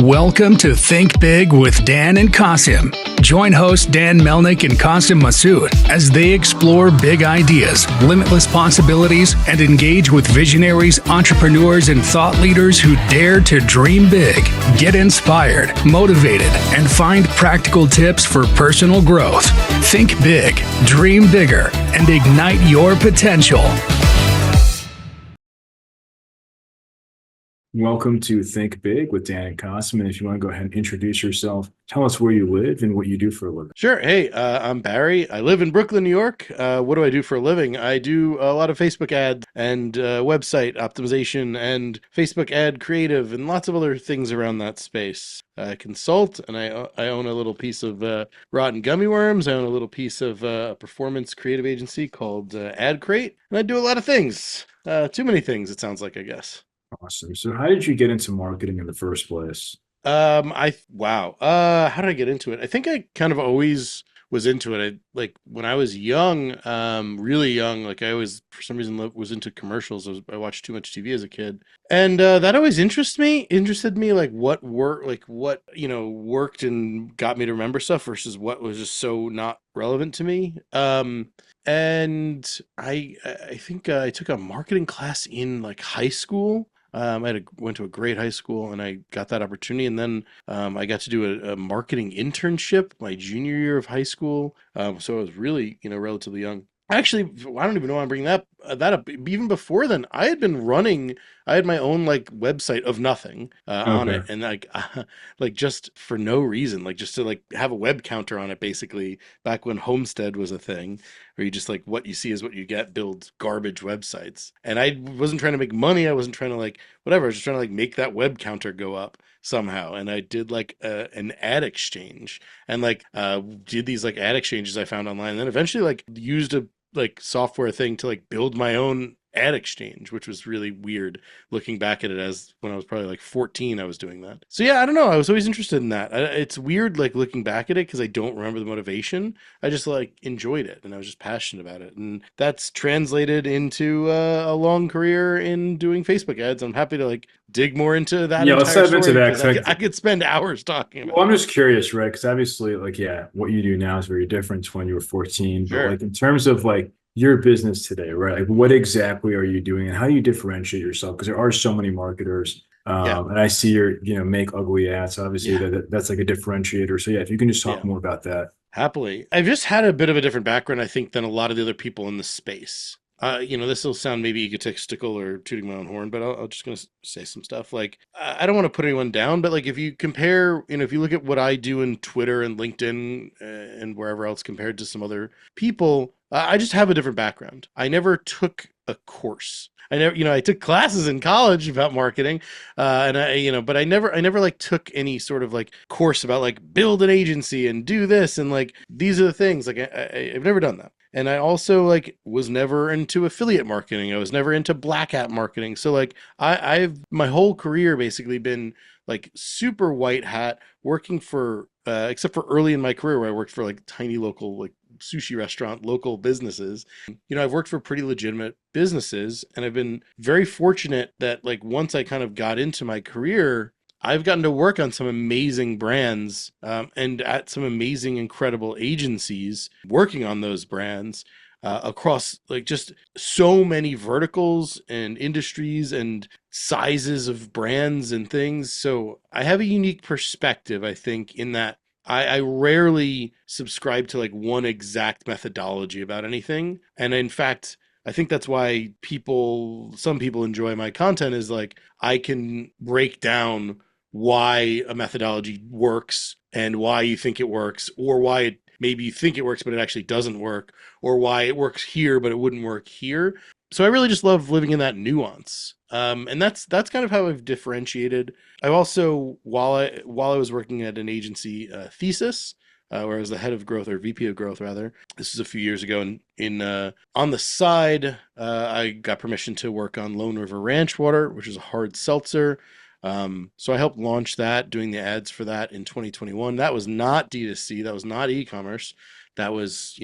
Welcome to Think Big with Dan and Qasim. Join hosts Dan Melnick and Qasim Masood as they explore big ideas, limitless possibilities, and engage with visionaries, entrepreneurs, and thought leaders who dare to dream big, get inspired, motivated, and find practical tips for personal growth. Think big, dream bigger, and ignite your potential. Welcome to Think Big with Dan and Qasim. And if you want to go ahead and introduce yourself, tell us where you live and what you do for a living. Sure. Hey, I'm Barry. I live in Brooklyn, New York. What do I do for a living? I do a lot of Facebook ads and website optimization and Facebook ad creative and lots of other things around that space. I consult, and I own a little piece of rotten gummy worms. I own a little piece of a performance creative agency called Ad Crate, and I do a lot of things. Too many things, it sounds like, I guess. Awesome. So how did you get into marketing in the first place? How did I get into it? I think I kind of always was into it. Like when I was young, really young, like I always, for some reason, was into commercials. I watched too much TV as a kid. And that always interested me, like what worked and got me to remember stuff versus what was just so not relevant to me. And I think I took a marketing class in like high school. Went to a great high school and I got that opportunity. And then I got to do a marketing internship my junior year of high school. So I was really, relatively young. Actually, I don't even know why I'm bringing that up. Even before then, I had my own like website of nothing on it, and like just for no reason, like just to like have a web counter on it, basically. Back when Homestead was a thing, where you just like what you see is what you get, build garbage websites. And I wasn't trying to make money. I wasn't trying to like whatever. I was just trying to like make that web counter go up somehow. And I did like an ad exchange, and like did these like ad exchanges I found online, and then eventually like used a like software thing to like build my own ad exchange, which was really weird looking back at it, as when I was probably like 14 I was doing that. So yeah, I don't know, I was always interested in that. It's weird like looking back at it because I don't remember the motivation. I just like enjoyed it and I was just passionate about it, and that's translated into a long career in doing Facebook ads. I'm happy to like dig more into that Let's entire dive into story that. because I could spend hours talking about Well, I'm just curious, right? Because obviously, like, yeah, what you do now is very different to when you were 14. Sure. But like in terms of like your business today, right? Like what exactly are you doing and how do you differentiate yourself? Because there are so many marketers. And I see your, make ugly ads. Obviously, that's like a differentiator. So yeah, if you can just talk more about that. Happily. I've just had a bit of a different background, I think, than a lot of the other people in the space. This will sound maybe egotistical or tooting my own horn, but I'm just going to say some stuff. Like, I don't want to put anyone down, but like if you compare, if you look at what I do in Twitter and LinkedIn and wherever else compared to some other people, I just have a different background. I never took a course. I took classes in college about marketing, but I never like took any sort of like course about like build an agency and do this and like these are the things. Like I've never done that. And I also like was never into affiliate marketing. I was never into black hat marketing. So like I've my whole career basically been like super white hat working for except for early in my career where I worked for like tiny local like sushi restaurant, local businesses. I've worked for pretty legitimate businesses, and I've been very fortunate that like once I kind of got into my career, I've gotten to work on some amazing brands and at some amazing, incredible agencies working on those brands across like just so many verticals and industries and sizes of brands and things. So I have a unique perspective, I think, in that I rarely subscribe to like one exact methodology about anything. And in fact, I think that's why some people enjoy my content, is like I can break down why a methodology works and why you think it works, or why maybe you think it works but it actually doesn't work, or why it works here but it wouldn't work here. So I really just love living in that nuance. And that's kind of how I've differentiated. I've also, while I was working at an agency, Thesis, where I was the head of growth, or VP of growth rather. This was a few years ago. And on the side, I got permission to work on Lone River Ranch Water, which is a hard seltzer. So I helped launch that, doing the ads for that in 2021. That was not D2C. That was not e-commerce. That was,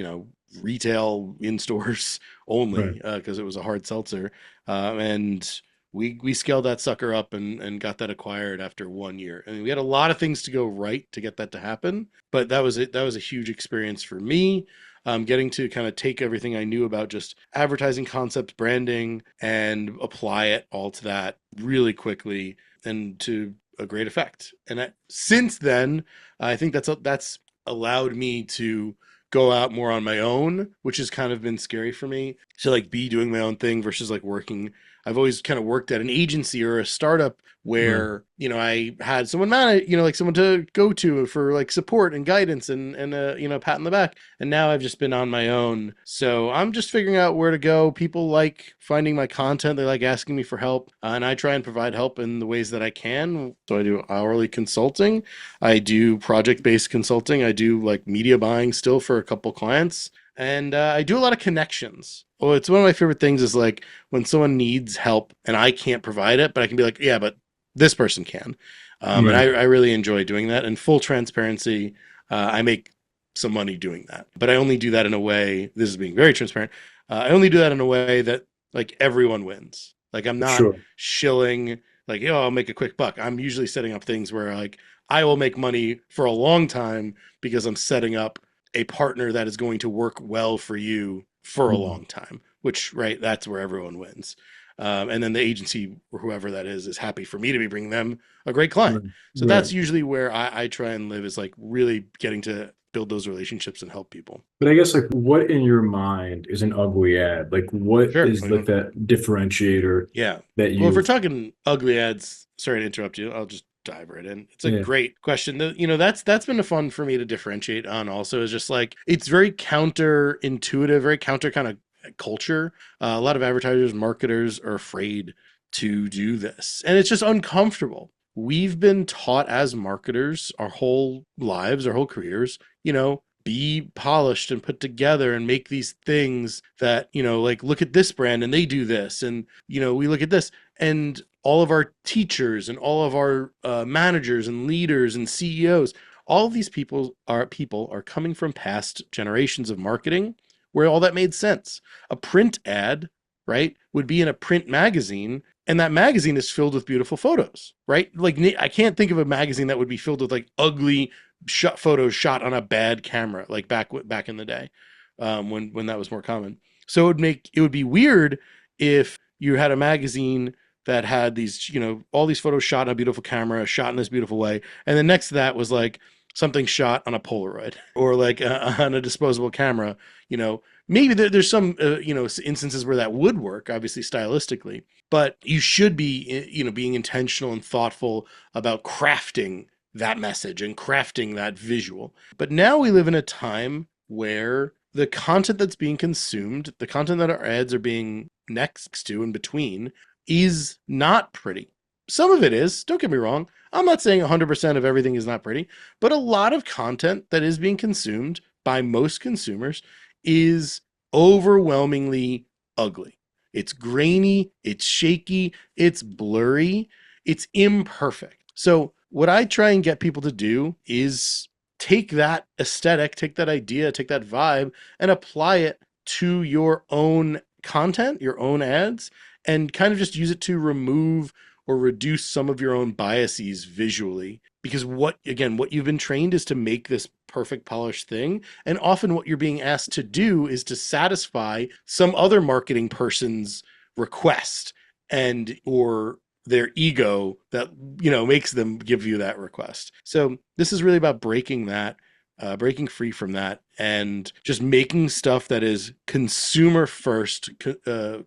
retail in stores only, because it was a hard seltzer. And we scaled that sucker up and got that acquired after 1 year. And we had a lot of things to go right to get that to happen, but that was it. That was a huge experience for me. Getting to kind of take everything I knew about just advertising concepts, branding, and apply it all to that really quickly, and to a great effect. And since then, I think that's allowed me to go out more on my own, which has kind of been scary for me. To like be doing my own thing versus like working. I've always kind of worked at an agency or a startup Right. where, I had someone manage, like someone to go to for like support and guidance and pat on the back. And now I've just been on my own. So I'm just figuring out where to go. People like finding my content. They like asking me for help. And I try and provide help in the ways that I can. So I do hourly consulting. I do project-based consulting. I do like media buying still for a couple clients. And I do a lot of connections. Oh, it's one of my favorite things is like when someone needs help and I can't provide it, but I can be like, yeah, but this person can. And Right. I really enjoy doing that. And full transparency, I make some money doing that. But I only do that in a way, this is being very transparent. I only do that in a way that like everyone wins. Like I'm not Sure. shilling like, I'll make a quick buck. I'm usually setting up things where like I will make money for a long time because I'm setting up a partner that is going to work well for you for a Mhm. long time, which, right, that's where everyone wins. And then the agency or whoever that is happy for me to be bringing them a great client. Right. So Right. that's usually where I try and live, is like really getting to build those relationships and help people. But I guess like what in your mind is an ugly ad? Like what Sure. is like that differentiator Yeah. that Well, if we're you've talking ugly ads, sorry to interrupt you. I'll just dive right in. It's a yeah. great question. That's been a fun for me to differentiate on. Also, is just like it's very counterintuitive, very counter kind of culture. A lot of advertisers, marketers are afraid to do this, and it's just uncomfortable. We've been taught as marketers our whole lives, our whole careers, be polished and put together and make these things that, like look at this brand and they do this. And, we look at this, and all of our teachers and all of our managers and leaders and CEOs, all of these people are coming from past generations of marketing where all that made sense. A print ad, right, would be in a print magazine, and that magazine is filled with beautiful photos, right? Like I can't think of a magazine that would be filled with like ugly photos shot on a bad camera, like back in the day, when that was more common. So it would be weird if you had a magazine that had these, all these photos shot on a beautiful camera, shot in this beautiful way, and then next to that was like something shot on a Polaroid or like on a disposable camera. Maybe there's some instances where that would work, obviously stylistically, but you should be being intentional and thoughtful about crafting that message and crafting that visual. But now we live in a time where the content that's being consumed, the content that our ads are being next to in between, is not pretty. Some of it is, don't get me wrong. I'm not saying 100% of everything is not pretty, but a lot of content that is being consumed by most consumers is overwhelmingly ugly. It's grainy, it's shaky, it's blurry, it's imperfect. So, what I try and get people to do is take that aesthetic, take that idea, take that vibe, and apply it to your own content, your own ads, and kind of just use it to remove or reduce some of your own biases visually. Because what you've been trained is to make this perfect polished thing. And often what you're being asked to do is to satisfy some other marketing person's request and or their ego that makes them give you that request. So this is really about breaking that, breaking free from that, and just making stuff that is consumer first,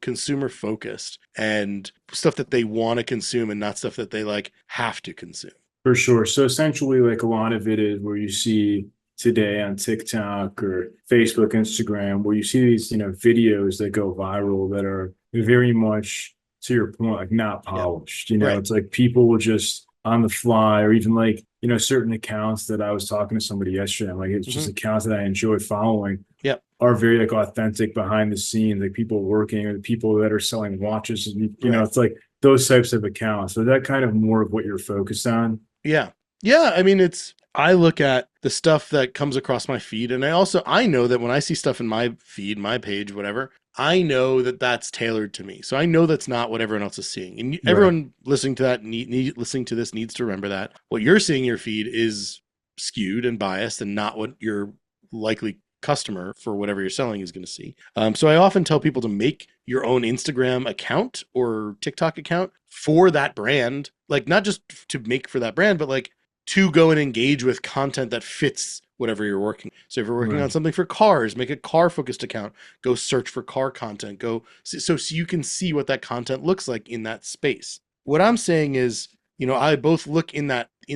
consumer focused, and stuff that they want to consume, and not stuff that they like have to consume. For sure. So essentially, like a lot of it is where you see today on TikTok or Facebook, Instagram, where you see these, videos that go viral that are very much to your point, like not Yeah. polished. Right. It's like people will just on the fly, or even like, certain accounts that I was talking to somebody yesterday. I'm like, it's just Mm-hmm. accounts that I enjoy following Yep. are very like authentic behind the scenes, like people working or the people that are selling watches. And, Right. it's like those types of accounts. So that kind of more of what you're focused on. Yeah. Yeah. I mean, I look at the stuff that comes across my feed, and I know that when I see stuff in my feed, my page, whatever, I know that that's tailored to me. So I know that's not what everyone else is seeing. And Right. everyone listening to that, listening to this needs to remember that what you're seeing in your feed is skewed and biased and not what your likely customer for whatever you're selling is going to see. So I often tell people to make your own Instagram account or TikTok account for that brand, like not just to make for that brand, but like to go and engage with content that fits whatever you're working. So if you're working Right. on something for cars, make a car focused account, go search for car content, go so you can see what that content looks like in that space. What I'm saying is, I both look in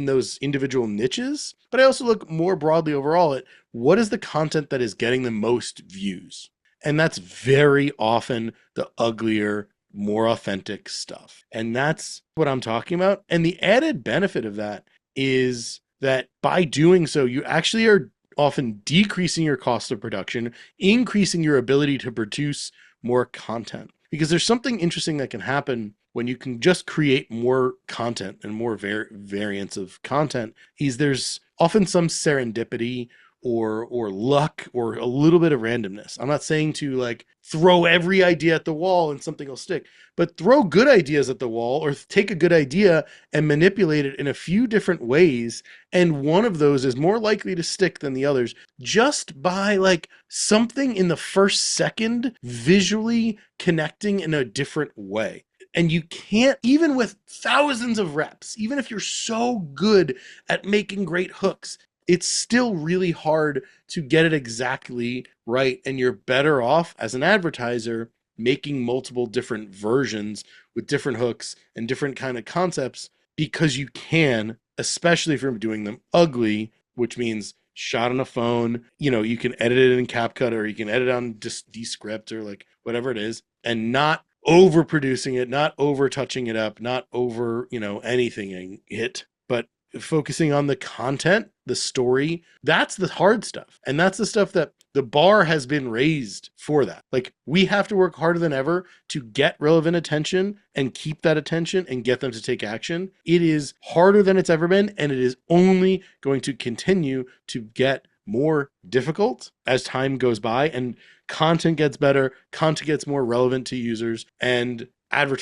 those individual niches, but I also look more broadly overall at what is the content that is getting the most views. And that's very often the uglier, more authentic stuff. And that's what I'm talking about. And the added benefit of that is that by doing so, you actually are often decreasing your cost of production, increasing your ability to produce more content. Because there's something interesting that can happen when you can just create more content and more variants of content, is there's often some serendipity or luck or a little bit of randomness. I'm not saying to like throw every idea at the wall and something will stick, but throw good ideas at the wall or take a good idea and manipulate it in a few different ways. And one of those is more likely to stick than the others just by like something in the first second visually connecting in a different way. And you can't, even with thousands of reps, even if you're so good at making great hooks, it's still really hard to get it exactly right. And you're better off as an advertiser making multiple different versions with different hooks and different kind of concepts because you can, especially if you're doing them ugly, which means shot on a phone, you can edit it in CapCut or you can edit on just Descript or like whatever it is, and not overproducing it, not over touching it up, not over, anything it, but focusing on the content, the story. That's the hard stuff. And that's the stuff that the bar has been raised for that. Like we have to work harder than ever to get relevant attention and keep that attention and get them to take action. It is harder than it's ever been. And it is only going to continue to get more difficult as time goes by and content gets better, content gets more relevant to users, and other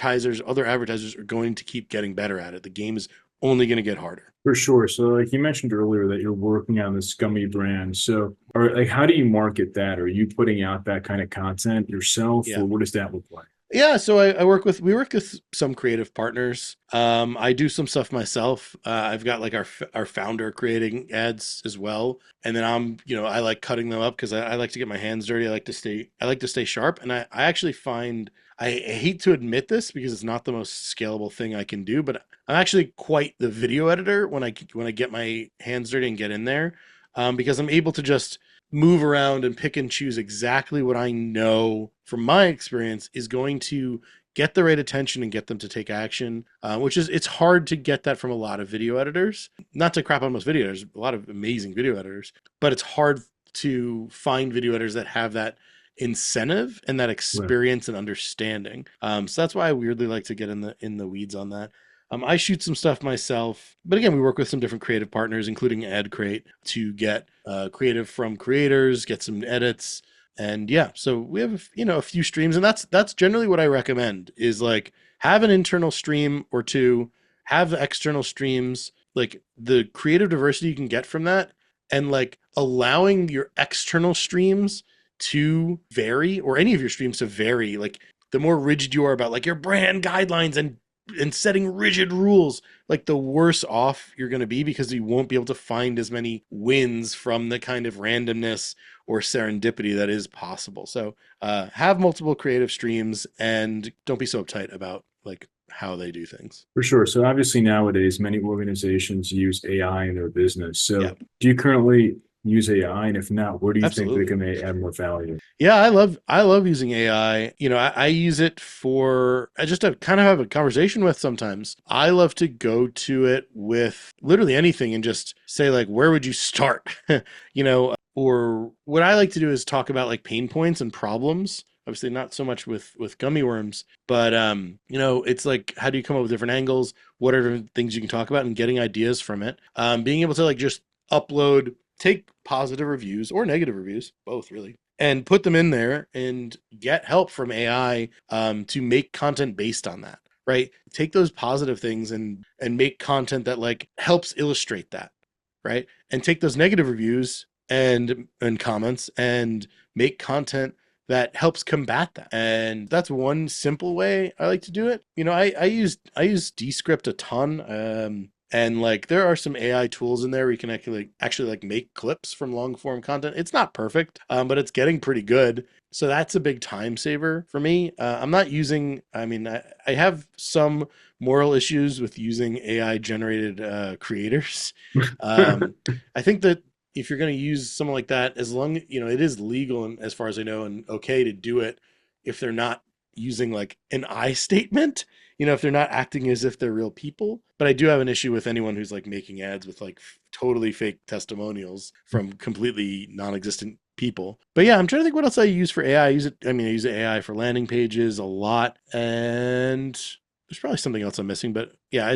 advertisers are going to keep getting better at it. The game is only going to get harder. For sure. So like you mentioned earlier that you're working on this gummy brand. So or like how do you market that? Are you putting out that kind of content yourself or what does that look like? Yeah, so we work with some creative partners. I do some stuff myself. I've got like our founder creating ads as well, and then I like cutting them up because I like to get my hands dirty. I like to stay sharp, and I actually find I hate to admit this because it's not the most scalable thing I can do, but I'm actually quite the video editor when I get my hands dirty and get in there, because I'm able to just move around and pick and choose exactly what I know from my experience is going to get the right attention and get them to take action, it's hard to get that from a lot of video editors. Not to crap on most video editors, a lot of amazing video editors, but it's hard to find video editors that have that incentive and that experience and understanding. So that's why I weirdly like to get in the weeds on that. I shoot some stuff myself, but again, we work with some different creative partners, including AdCrate, to get creative from creators, get some edits, and yeah. So we have a few streams, and that's generally what I recommend is like have an internal stream or two, have external streams, like the creative diversity you can get from that, and like allowing your external streams to vary or any of your streams to vary. Like the more rigid you are about like your brand guidelines and setting rigid rules, like the worse off you're going to be because you won't be able to find as many wins from the kind of randomness or serendipity that is possible. So have multiple creative streams and don't be so uptight about like how they do things. For sure. So obviously nowadays many organizations use AI in their business. So Yep. do you currently use AI? And if not, where do you Absolutely. think they can add more value? Yeah, I love using AI. I use it for just to kind of have a conversation with sometimes. I love to go to it with literally anything and just say like, where would you start? Or what I like to do is talk about like pain points and problems. Obviously not so much with gummy worms, but it's like, how do you come up with different angles? What are different things you can talk about and getting ideas from it? Being able to like just take positive reviews or negative reviews, both really, and put them in there and get help from AI to make content based on that. Right. Take those positive things and make content that like helps illustrate that. Right. And take those negative reviews and comments and make content that helps combat that. And that's one simple way I like to do it. You know, I use Descript a ton. And like there are some AI tools in there where you can actually like make clips from long form content. It's not perfect, but it's getting pretty good. So that's a big time saver for me. I'm not using, I mean, I have some moral issues with using AI generated creators. I think that if you're going to use someone like that, as long, you know, it is legal and as far as I know, and okay to do it if they're not using like an I statement, you know, if they're not acting as if they're real people. But I do have an issue with anyone who's like making ads with like totally fake testimonials from completely non-existent people. But yeah, I'm trying to think what else I use for AI. I use AI for landing pages a lot. And there's probably something else I'm missing, but yeah,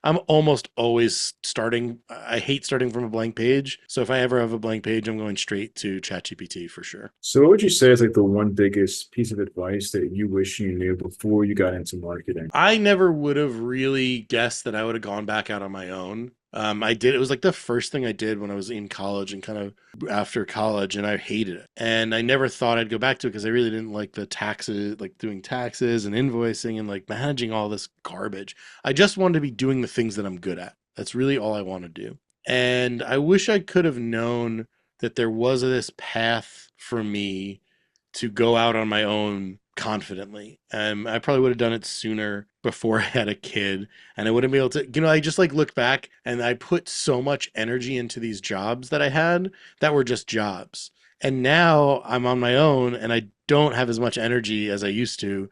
I'm almost always starting. I hate starting from a blank page. So if I ever have a blank page, I'm going straight to ChatGPT for sure. So what would you say is like the one biggest piece of advice that you wish you knew before you got into marketing? I never would have really guessed that I would have gone back out on my own. It was like the first thing I did when I was in college and kind of after college, and I hated it. And I never thought I'd go back to it because I really didn't like the taxes, like doing taxes and invoicing and like managing all this garbage. I just wanted to be doing the things that I'm good at. That's really all I want to do. And I wish I could have known that there was this path for me to go out on my own confidently. I probably would have done it sooner before I had a kid, and I wouldn't be able to, you know, I just like look back and I put so much energy into these jobs that I had that were just jobs. And now I'm on my own and I don't have as much energy as I used to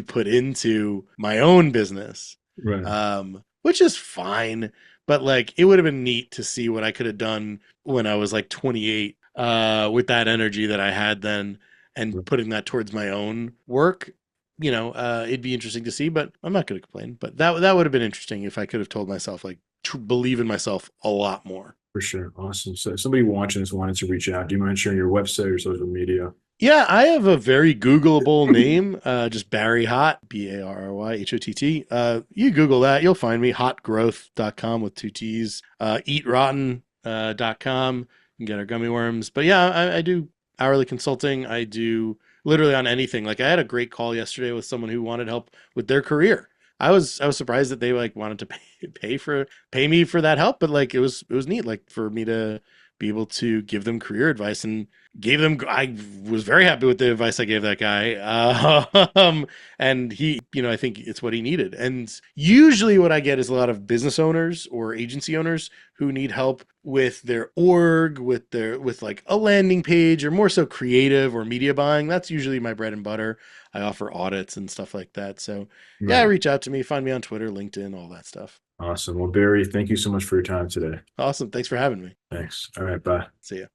put into my own business. Right. Which is fine, but like it would have been neat to see what I could have done when I was like 28 with that energy that I had then and putting that towards my own work. You know, it'd be interesting to see, but I'm not going to complain. But that would have been interesting if I could have told myself like to believe in myself a lot more. For sure. Awesome. So if somebody watching this wanted to reach out, do you mind sharing your website or social media? Yeah, I have a very Googleable name, just Barry Hott, BarryHott. You Google that, you'll find me, hotgrowth.com with two T's, eatrotten.com. You can get our gummy worms. But yeah, I do hourly consulting. I do literally on anything. Like I had a great call yesterday with someone who wanted help with their career. I was surprised that they like wanted to pay me for that help, but like it was neat like for me to be able to give them career advice and I was very happy with the advice I gave that guy. And he, you know, I think it's what he needed. And usually what I get is a lot of business owners or agency owners who need help with their org, with like a landing page or more so creative or media buying. That's usually my bread and butter. I offer audits and stuff like that. So yeah, Right. reach out to me, find me on Twitter, LinkedIn, all that stuff. Awesome. Well, Barry, thank you so much for your time today. Awesome. Thanks for having me. Thanks. All right. Bye. See ya.